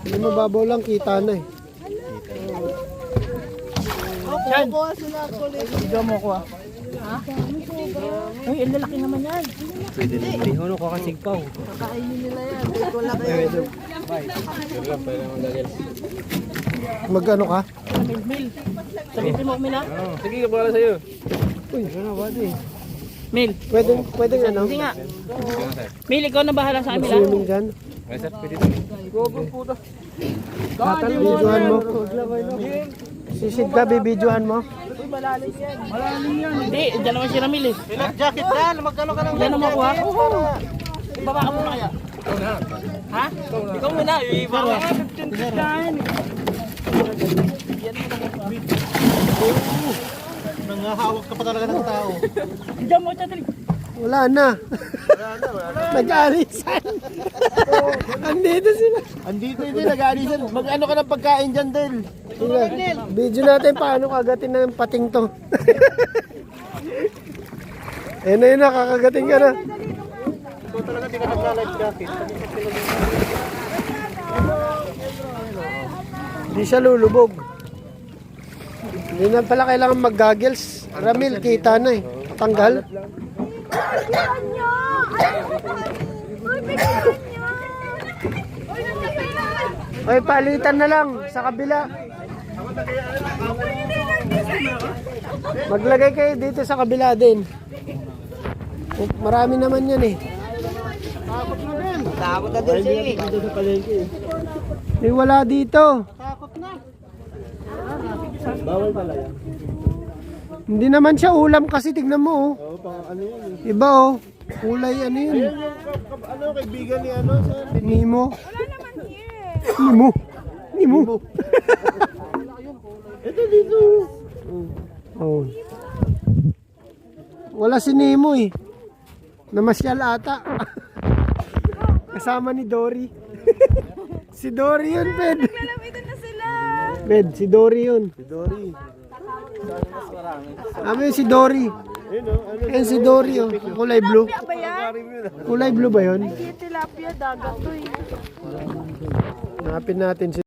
Hindi mababaw lang, kita na eh. Yan. Sigaw mo ko ah. Ha? Uy, ang lalaki naman yan. Pwede na. Hindi ko ko kasi ikaw. Kakainin nila yan. Ito lang kayo. Mag-ano ka? Mil. Sabihin mo, Mil ha? Sige, kapala sa'yo. Uy, ano ba di? Mil. Pwede ano? Hindi nga. Mil, ikaw na bahala sa amin ha? Swimming dyan. Ay, sir, pwede na. Gogo puta. Bibidyohan mo. Sisid ka, bibidyohan mo. Malalim yan. Hindi, dyan naman si Ramil eh. Jacket na, magkano ka lang. Yan naman ko ha? Baba ka muna kaya. Ha? Ikaw muna. Baba ka. Nangahawak ka pa talaga ng tao. Diyan mo, Chatri. Wala na. Nag-aalisan. Andito sila. Andito hindi, nag-aalisan. Mag-ano ka ng pagkain dyan, Del. Video natin paano kagatin ng pating to. Ayun na yun, nakakagating ka na. Ito talaga di ka nagla-life jacket. Hindi siya lulubog. Hindi na pala kailangan mag-goggles. Ramil, kita na eh. Tanggal. Bigyan nyo! Uy, bigyan nyo! Uy, nagkasaya! Oy, palitan na lang sa kabila. Maglagay kayo dito sa kabila din. Marami naman yan eh. Takot na din siya eh. Dito sa palengke. Eh, wala dito. Bawal pala yan. Hindi naman siya ulam kasi tignan mo oh. Oo, pang ano yun. Iba oh. Kulay ano yun. Ayan yung kaibigan ni ano, sir. Nemo. Wala naman here. Nemo. Nemo. Ito dito. Oh. Wala si Nemo eh. Namasyal ata. Kasama ni Dory. Si Dory yun, Ped. Malamitan na sila. Ped, si Dory yun. Si Dory. Amin si Dory. Ayun o. Ano? Ayan si Dory oh. Kulay blue. Ba yan? Kulay blue ba yun? Hindi tilapia, dagat to eh. Hanapin natin si